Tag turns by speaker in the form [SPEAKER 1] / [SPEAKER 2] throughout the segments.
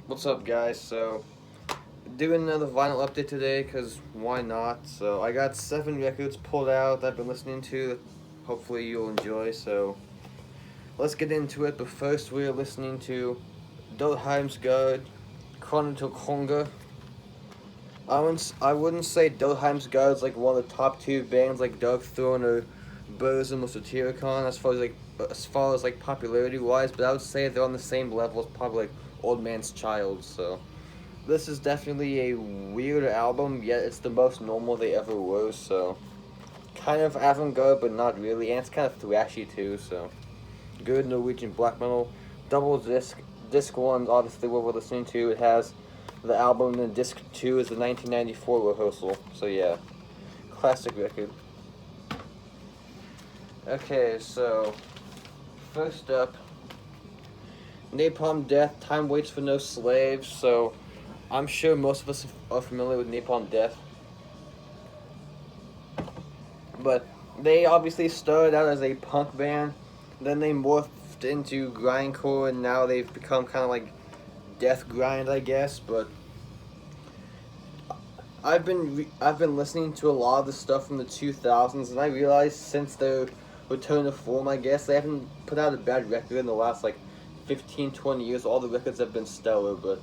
[SPEAKER 1] What's up, guys? So, doing another vinyl update today, because why not? So, I got 7 records pulled out that I've been listening to that hopefully you'll enjoy. So, let's get into it. But first, we're listening to Dotheim's Guard, Chronicle Conga. I wouldn't say Dotheim's Guard's like one of the top 2 bands like Dark Throne or Burzum or Satyricon as far as popularity wise, but I would say they're on the same level as probably like Old Man's Child. So this is definitely a weird album, yet it's the most normal they ever were, so kind of avant-garde, but not really, and it's kind of thrashy too, so good Norwegian black metal. Double disc. Disc 1 obviously what we're listening to. It has the album, and disc 2 is the 1994 rehearsal, so yeah, classic record. Okay, so first up, Napalm Death, Time Waits for No Slaves. So I'm sure most of us are familiar with Napalm Death, but they obviously started out as a punk band, then they morphed into grindcore, and now they've become kind of like death grind, I guess. But I've been listening to a lot of the stuff from the 2000s, and I realized since their return to form, I guess they haven't put out a bad record in the last like 15, 20 years. All the records have been stellar, but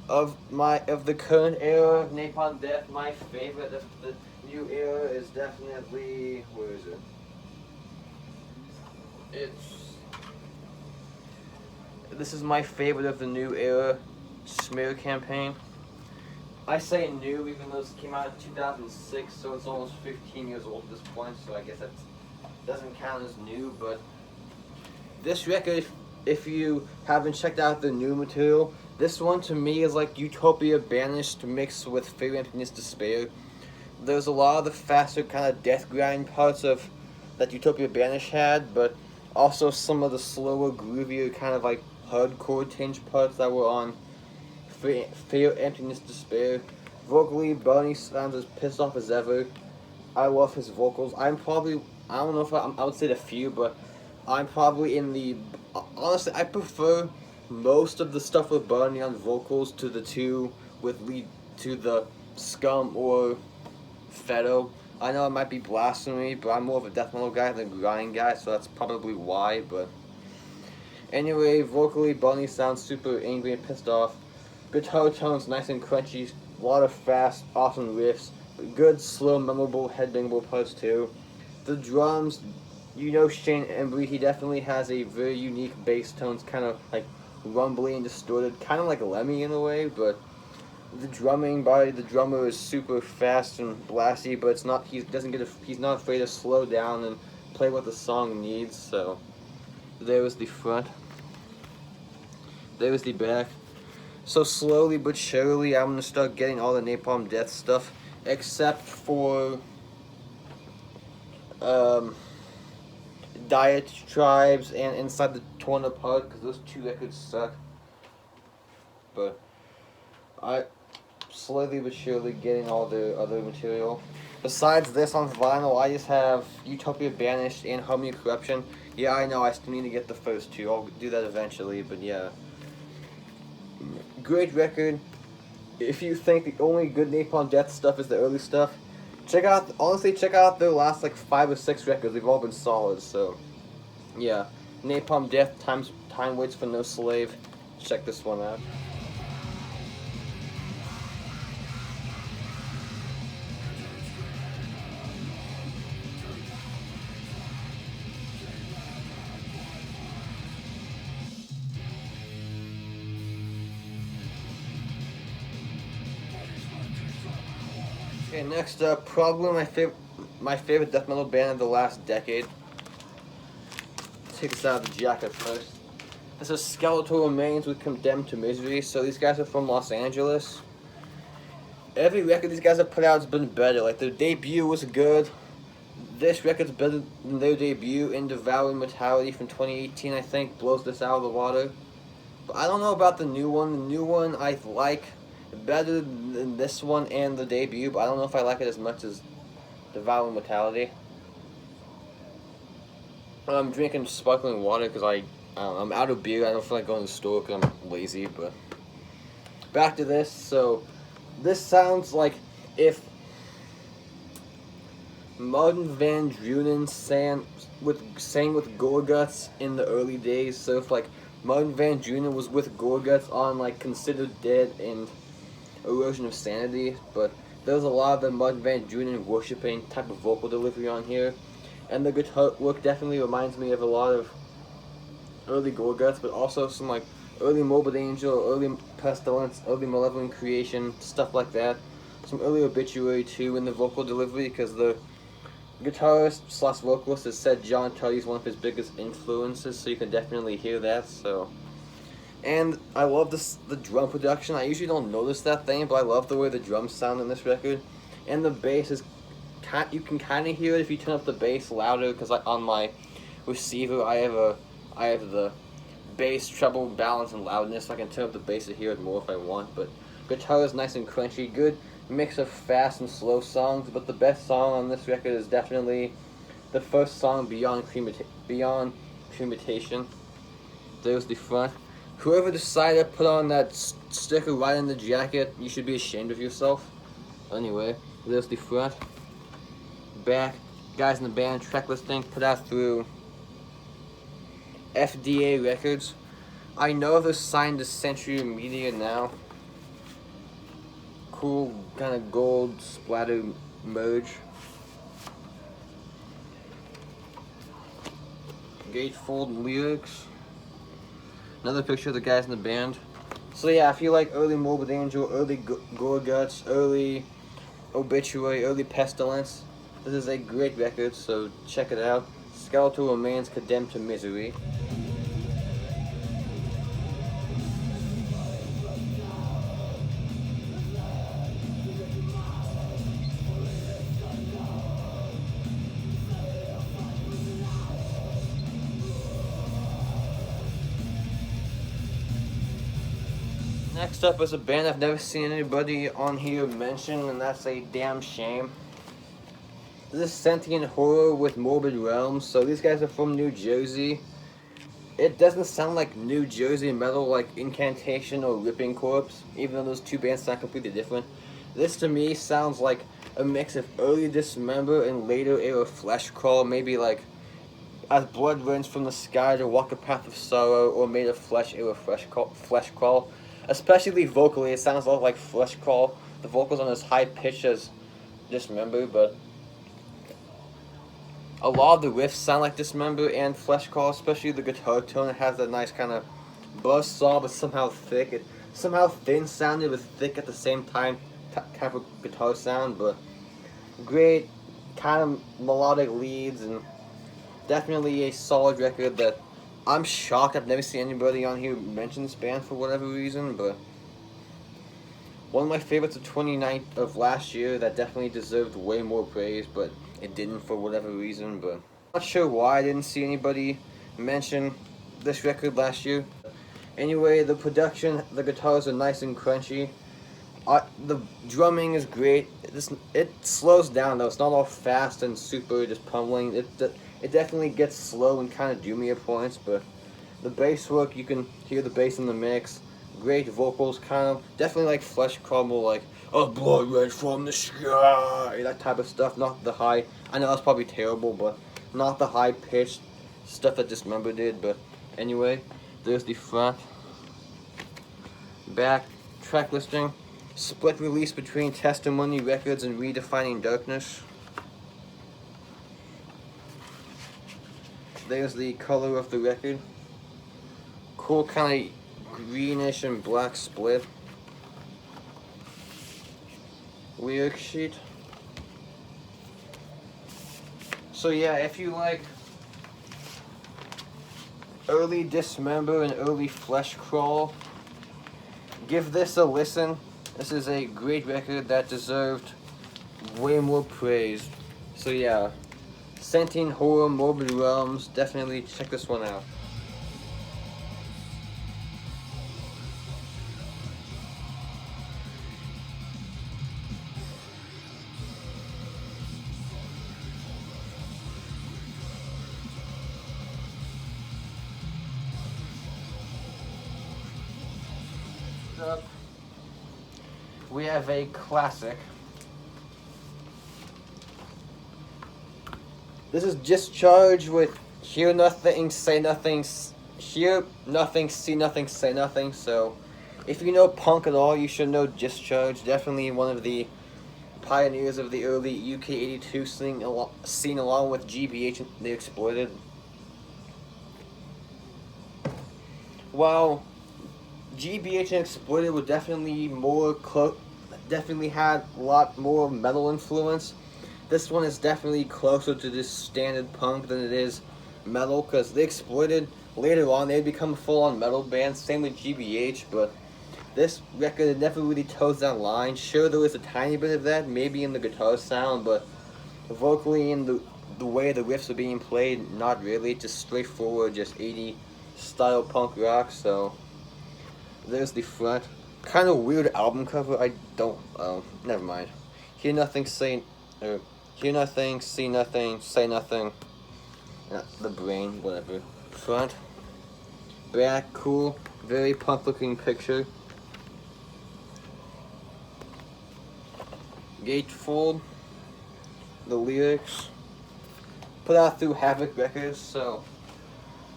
[SPEAKER 1] of the current era of Napalm Death, my favorite of the new era is definitely, where is it? This is my favorite of the new era, Smear Campaign. I say new even though this came out in 2006, so it's almost 15 years old at this point, so I guess that doesn't count as new. But this record, if you haven't checked out the new material, this one to me is like Utopia Banished mixed with Fear, Emptiness, Despair. There's a lot of the faster kind of death grind parts of that Utopia Banished had, but also some of the slower, groovier kind of like hardcore tinge parts that were on Fear, Emptiness, Despair. Vocally, Bernie sounds as pissed off as ever. I love his vocals. I don't know if I would say the few, but I'm probably in the, honestly, I prefer most of the stuff with Bernie on vocals to the two with lead to the Scum or Fedo. I know it might be blasphemy, but I'm more of a death metal guy than a grind guy, so that's probably why. But anyway, vocally, Bunny sounds super angry and pissed off. Guitar tones nice and crunchy, a lot of fast, awesome riffs, good, slow, memorable, headbangable parts too. The drums, Shane Embry, he definitely has a very unique bass tones, kind of like rumbly and distorted, kind of like Lemmy in a way, but the drumming by the drummer is super fast and blasty, but it's not. He's not afraid to slow down and play what the song needs. So there was the front. There was the back. So slowly but surely, I'm gonna start getting all the Napalm Death stuff, except for Diet Tribes and Inside the Torn Apart, because those 2 records suck. But I slowly but surely getting all the other material. Besides this on vinyl, I just have Utopia Banished and Harmony Corruption. Yeah, I know, I still need to get the first 2. I'll do that eventually, but yeah. Great record. If you think the only good Napalm Death stuff is the early stuff, check out their last like 5 or 6 records. They've all been solid, so yeah. Napalm Death, Time Waits for No Slave. Check this one out. Okay, next up, probably my favorite death metal band of the last decade. Take this out of the jacket first. This is Skeletal Remains with Condemned to Misery. So these guys are from Los Angeles. Every record these guys have put out has been better. Like their debut was good. This record's better than their debut. In Devouring Mortality from 2018, I think, blows this out of the water. But I don't know about the new one. The new one I like better than this one and the debut, but I don't know if I like it as much as Devouring Mortality. I'm drinking sparkling water because I don't know, I'm out of beer. I don't feel like going to the store because I'm lazy, but back to this. So this sounds like if Martin Van Drunen sang with Gorguts in the early days. So if like Martin Van Drunen was with Gorguts on like Considered Dead and Erosion of Sanity, but there's a lot of the Martin Van Drunen worshipping type of vocal delivery on here, and the guitar work definitely reminds me of a lot of early Gorguts, but also some like early Morbid Angel, early Pestilence, early Malevolent Creation, stuff like that. Some early Obituary too in the vocal delivery, because the guitarist slash vocalist has said John Tutty's one of his biggest influences, so you can definitely hear that. So, and I love the drum production. I usually don't notice that thing, but I love the way the drums sound in this record, and the bass is you can kind of hear it if you turn up the bass louder, because on my receiver I have the bass, treble, balance, and loudness, so I can turn up the bass to hear it more if I want. But guitar is nice and crunchy, good mix of fast and slow songs, but the best song on this record is definitely the first song, Beyond Crematation. There's the front. Whoever decided to put on that sticker right in the jacket, you should be ashamed of yourself. Anyway, there's the front. Back, guys in the band, track listing, put out through FDA Records. I know they're signed to Century Media now. Cool kind of gold splatter merge. Gatefold lyrics. Another picture of the guys in the band. So yeah, if you like early Morbid Angel, early Gorguts, early Obituary, early Pestilence, this is a great record, so check it out. Skeletal Remains, Condemned to Misery. Next up is a band I've never seen anybody on here mention, and that's a damn shame. This is Sentient Horror with Morbid Realms. So these guys are from New Jersey. It doesn't sound like New Jersey metal like Incantation or Ripping Corpse, even though those two bands sound completely different. This to me sounds like a mix of early Dismember and later era Flesh Crawl, maybe like As Blood Runs from the Sky to Walk a Path of Sorrow, or Made of Flesh era Flesh Crawl. Especially vocally, it sounds a lot like Flesh Crawl. The vocals aren't as high pitched as Dismember, but a lot of the riffs sound like Dismember and Flesh Crawl, especially the guitar tone. It has that nice kind of buzzsaw, but somehow thick. It somehow thin sounded with thick at the same time type of guitar sound, but great kind of melodic leads, and definitely a solid record that I'm shocked I've never seen anybody on here mention this band for whatever reason, but one of my favorites of last year that definitely deserved way more praise, but it didn't for whatever reason. But I'm not sure why I didn't see anybody mention this record last year. Anyway, the production, the guitars are nice and crunchy. The drumming is great. It slows down though. It's not all fast and super just pummeling. It definitely gets slow and kind of doomy at points, but the bass work, you can hear the bass in the mix. Great vocals, kind of definitely like Flesh Crumble, like "A blood runs from the sky," that type of stuff. Not the high. I know that's probably terrible, but not the high pitched stuff that Dismember did. But anyway, there's the front, back, track listing, split release between Testimony Records and Redefining Darkness. There's the color of the record. Cool kind of greenish and black split. Lyric sheet. So yeah, if you like early Dismember and early Flesh Crawl, give this a listen. This is a great record that deserved way more praise. So yeah, Sentient Horror, Morbid Realms, definitely check this one out. we have a classic. This is Discharge with Hear Nothing, Say Nothing, Hear Nothing, See Nothing, Say Nothing. So, if you know punk at all, you should know Discharge. Definitely one of the pioneers of the early UK 82 scene along with GBH and The Exploited. While GBH and Exploited were definitely definitely had a lot more metal influence, this one is definitely closer to this standard punk than it is metal, because The Exploited, later on, they'd become a full-on metal band, same with GBH, but this record never really toes that line. Sure, there was a tiny bit of that, maybe in the guitar sound, but vocally in the way the riffs are being played, not really. Just straightforward, just 80s style punk rock. So there's the front. Kind of weird album cover. I don't. Never mind. Hear nothing, hear nothing, see nothing, say nothing. The brain, whatever. Front, back, cool, very punk-looking picture. Gatefold, the lyrics, put out through Havoc Records. So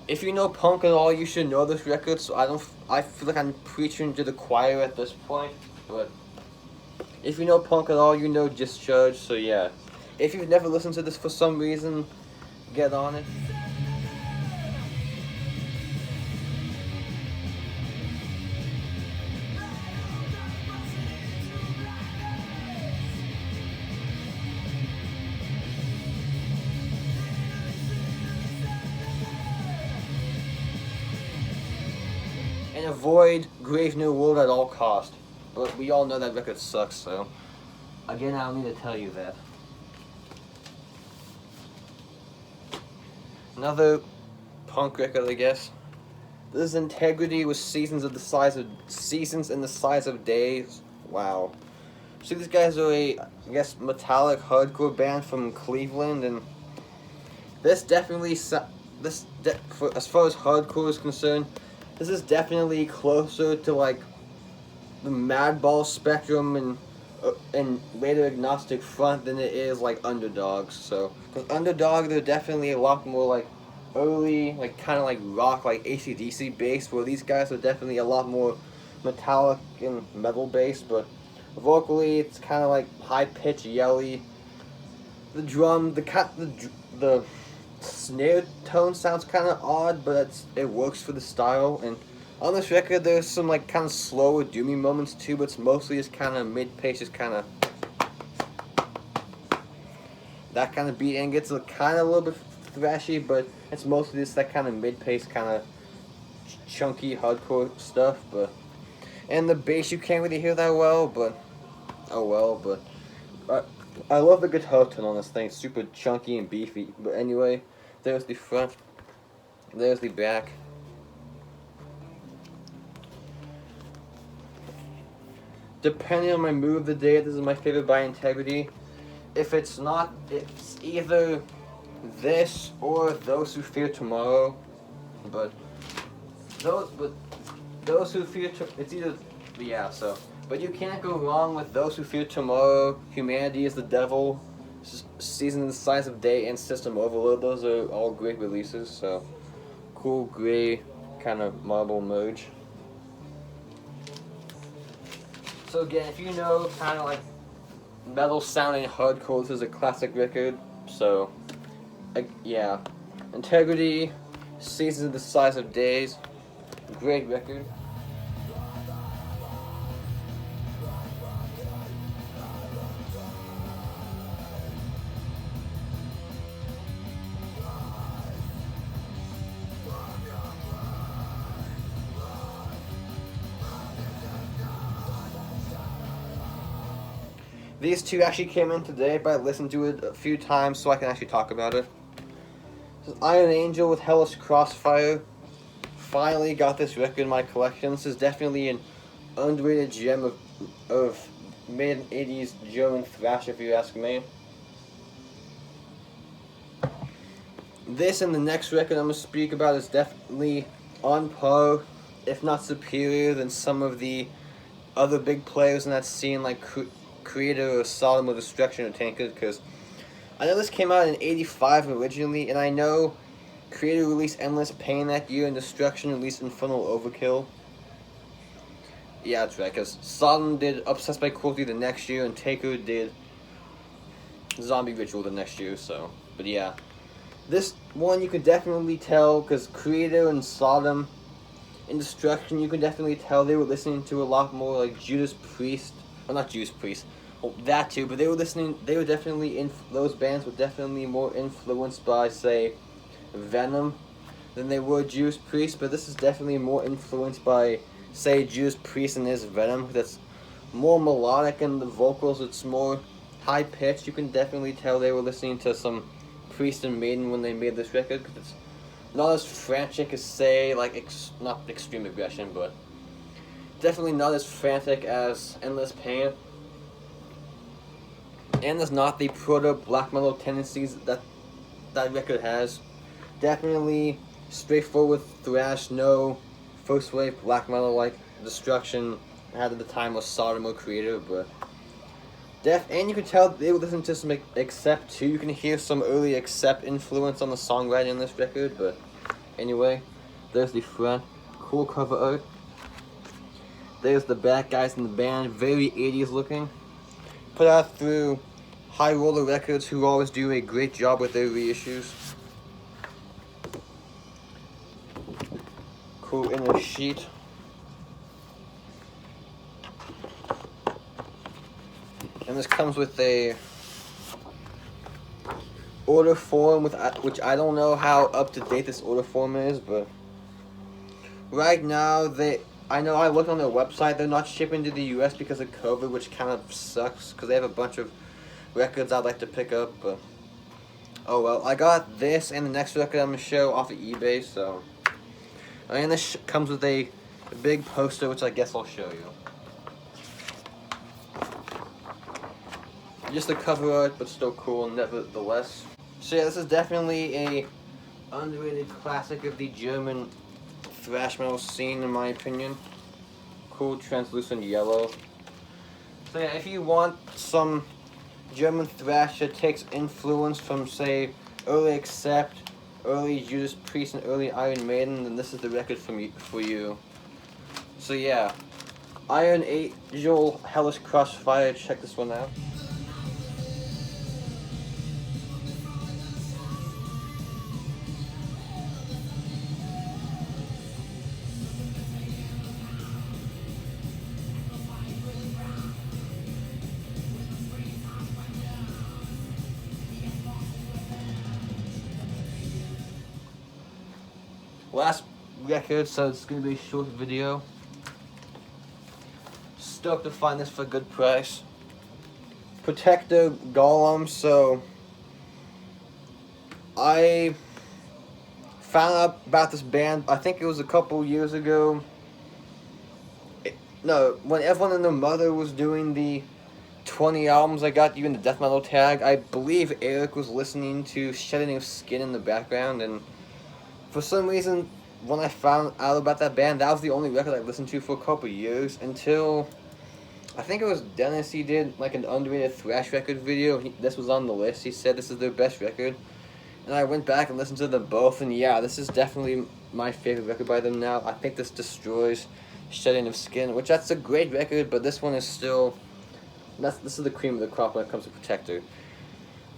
[SPEAKER 1] if you know punk at all, you should know this record. So I feel like I'm preaching to the choir at this point, but if you know punk at all, you know Discharge. So yeah, if you've never listened to this for some reason, get on it. And avoid Grave New World at all cost. But we all know that record sucks, so again, I don't need to tell you that. Another punk record, I guess. This is Integrity with Seasons in the Size of Days. Wow. So these guys are a, I guess, metallic hardcore band from Cleveland, and this definitely as far as hardcore is concerned, this is definitely closer to like the Madball spectrum and later Agnostic Front than it is like Underdogs. So, because Underdog, they're definitely a lot more like early, like kind of like rock, like AC/DC based, where these guys are definitely a lot more metallic and metal based, but vocally it's kind of like high pitched, yelly. The drum, the snare tone sounds kind of odd, but it works for the style. And on this record, there's some like kind of slower, doomy moments too, but it's mostly just kind of mid-pace, just kind of that kind of beat, and gets kind of a little bit thrashy, but it's mostly just that kind of mid-pace, kind of chunky hardcore stuff. But and the bass you can't really hear that well, but oh well. But I love the guitar tone on this thing, it's super chunky and beefy. But anyway, there's the front, there's the back. Depending on my mood of the day, this is my favorite by Integrity. If it's not, it's either this or Those Who Fear Tomorrow. But those who fear it's either, yeah. So, but you can't go wrong with Those Who Fear Tomorrow, Humanity is the Devil, Season in the Size of Day, and System Overload. Those are all great releases. So, cool gray kind of marble merge. So again, if you know kind of like metal sounding hardcore, this is a classic record. So, yeah, Integrity, Seasons of the Size of Days, great record. These two actually came in today, but I listened to it a few times so I can actually talk about it. This is Iron Angel with Hellish Crossfire. Finally got this record in my collection. This is definitely an underrated gem of mid-80s German thrash, if you ask me. This and the next record I'm going to speak about is definitely on par, if not superior, than some of the other big players in that scene, like Creator or Sodom or Destruction or Tankard, because I know this came out in '85 originally, and I know Creator released Endless Pain that year, and Destruction released Infernal Overkill. Yeah, that's right, because Sodom did Obsessed by Cruelty the next year, and Taker did Zombie Ritual the next year, so. But yeah. This one you can definitely tell, because Creator and Sodom and Destruction, you can definitely tell they were listening to a lot more like Judas Priest. Well, not Judas Priest. Well, that too, but they were definitely, those bands were definitely more influenced by, say, Venom than they were Judas Priest, but this is definitely more influenced by, say, Judas Priest and his Venom. That's more melodic in the vocals, it's more high-pitched. You can definitely tell they were listening to some Priest and Maiden when they made this record, because it's not as frantic as, say, like, not Extreme Aggression, but definitely not as frantic as Endless Pain. And there's not the proto-black metal tendencies that record has. Definitely straightforward thrash, no first wave black metal like Destruction had at the time was Sodom or Creator, but and you can tell they would listen to some Accept too. You can hear some early Accept influence on the songwriting in this record, but anyway, there's the front, cool cover art. There's the back guys in the band, very 80s looking. Put out through High Roller Records, who always do a great job with their reissues. Cool inner sheet. And this comes with a order form, which I don't know how up to date this order form is, but right now I know I looked on their website, they're not shipping to the US because of COVID, which kind of sucks, because they have a bunch of records I'd like to pick up, but oh well. I got this and the next record I'm going to show off of eBay, so. And this comes with a big poster, which I guess I'll show you. Just the cover art, but still cool nevertheless. So yeah, this is definitely a underrated classic of the German thrash metal scene, in my opinion. Cool translucent yellow. So yeah, if you want some German thrash that takes influence from, say, early Accept, early Judas Priest, and early Iron Maiden, then this is the record for you. So yeah, Iron Angel, Hellish, Crossfire, check this one out. Last record, so it's going to be a short video. Stoked to find this for a good price. Protector Golem, so I found out about this band, I think it was a couple years ago. When everyone and their mother was doing the 20 albums I got you in the death metal tag, I believe Eric was listening to Shedding of Skin in the background, and for some reason, when I found out about that band, that was the only record I listened to for a couple years, until I think it was Dennis. He did like an underrated thrash record video. This was on the list. He said this is their best record, and I went back and listened to them both, and yeah, this is definitely my favorite record by them now. I think this destroys Shedding of Skin, which that's a great record, but this one is still, this is the cream of the crop when it comes to Protector.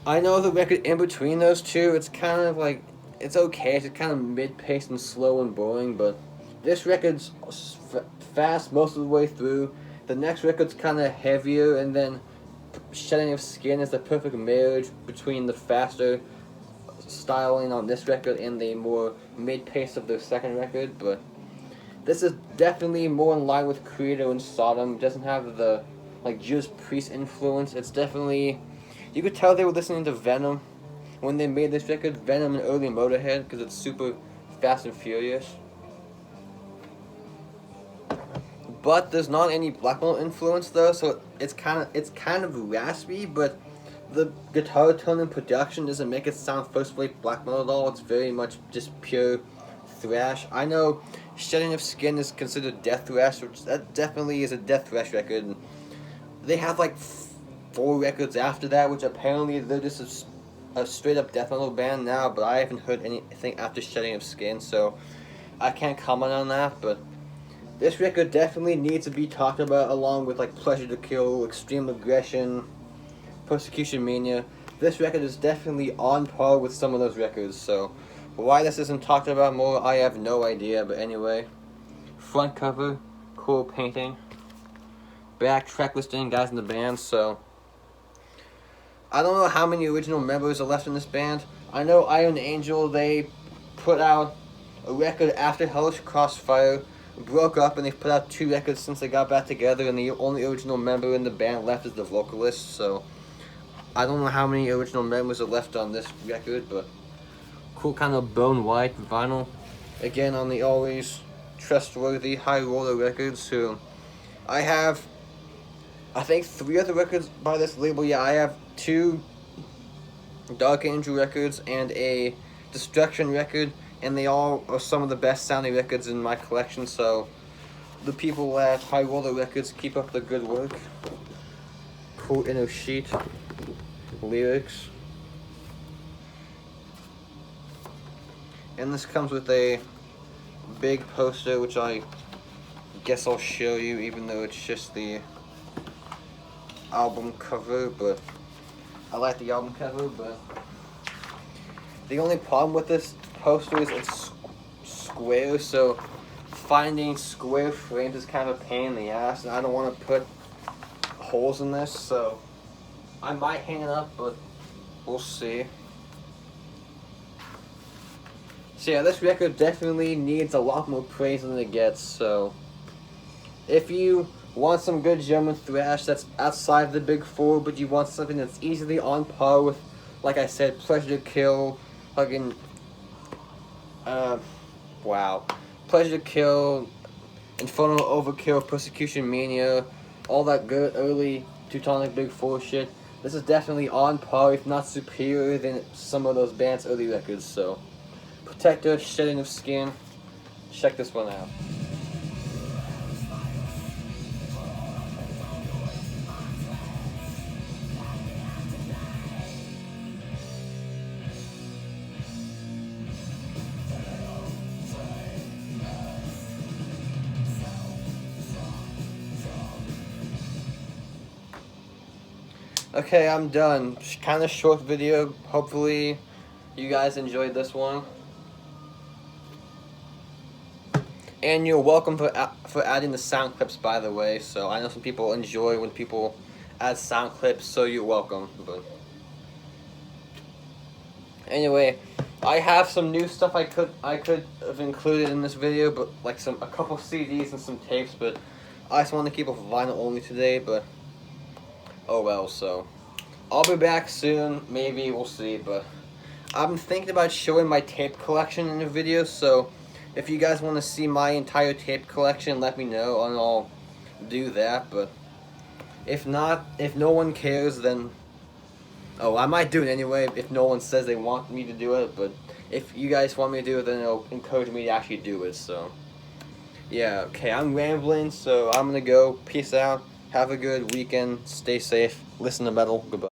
[SPEAKER 1] I know the record in between those two, it's kind of like, it's okay, it's kind of mid-paced and slow and boring, but this record's fast most of the way through. The next record's kind of heavier, and then Shedding of Skin is the perfect marriage between the faster styling on this record and the more mid-pace of their second record, but this is definitely more in line with Creator and Sodom. It doesn't have the like Judas Priest influence. It's definitely, you could tell they were listening to Venom when they made this record, Venom and early Motorhead, because it's super fast and furious. But there's not any black metal influence though, so it's kind of raspy, but the guitar tone and production doesn't make it sound first wave black metal at all. It's very much just pure thrash. I know Shedding of Skin is considered death thrash, which that definitely is a death thrash record. They have like 4 records after that, which apparently they're just a straight up death metal band now, but I haven't heard anything after Shedding of Skin, so I can't comment on that. But this record definitely needs to be talked about along with like Pleasure to Kill, Extreme Aggression, Persecution Mania. This record is definitely on par with some of those records, so why this isn't talked about more, I have no idea. But anyway, front cover, cool painting, back track listing, guys in the band. So I don't know how many original members are left in this band. I know Iron Angel, they put out a record after Hellish, Crossfire, broke up, and they've put out 2 records since they got back together, and the only original member in the band left is the vocalist. So I don't know how many original members are left on this record, but cool kind of bone white vinyl. Again, on the always trustworthy High Roller Records, who I have, I think 3 other records by this label. Yeah, I have 2 Dark Angel records and a Destruction record, and they all are some of the best sounding records in my collection, so the people at High Roller Records, keep up the good work. Cool inner sheet, lyrics. And this comes with a big poster, which I guess I'll show you, even though it's just the album cover. But I like the album cover, but the only problem with this poster is it's square, so finding square frames is kind of a pain in the ass, and I don't want to put holes in this, so I might hang it up, but we'll see. So yeah, this record definitely needs a lot more praise than it gets, so if you want some good German thrash that's outside the big 4, but you want something that's easily on par with, like I said, Pleasure to Kill, fucking, Pleasure to Kill, Infernal Overkill, Persecution Mania, all that good early Teutonic Big 4 shit, this is definitely on par, if not superior, than some of those bands' early records, so Protector, Shedding of Skin, check this one out. Okay, I'm done. Kind of short video. Hopefully you guys enjoyed this one. And you're welcome for adding the sound clips, by the way. So I know some people enjoy when people add sound clips, so you're welcome. But anyway, I have some new stuff I could have included in this video, but like a couple CDs and some tapes, but I just want to keep it vinyl only today. But oh well, so I'll be back soon, maybe, we'll see. But I've been thinking about showing my tape collection in a video, so if you guys want to see my entire tape collection, let me know and I'll do that. But if not, if no one cares, then I might do it anyway if no one says they want me to do it. But if you guys want me to do it, then it'll encourage me to actually do it. So yeah, okay, I'm rambling, so I'm gonna go. Peace out. Have a good weekend. Stay safe. Listen to metal. Goodbye.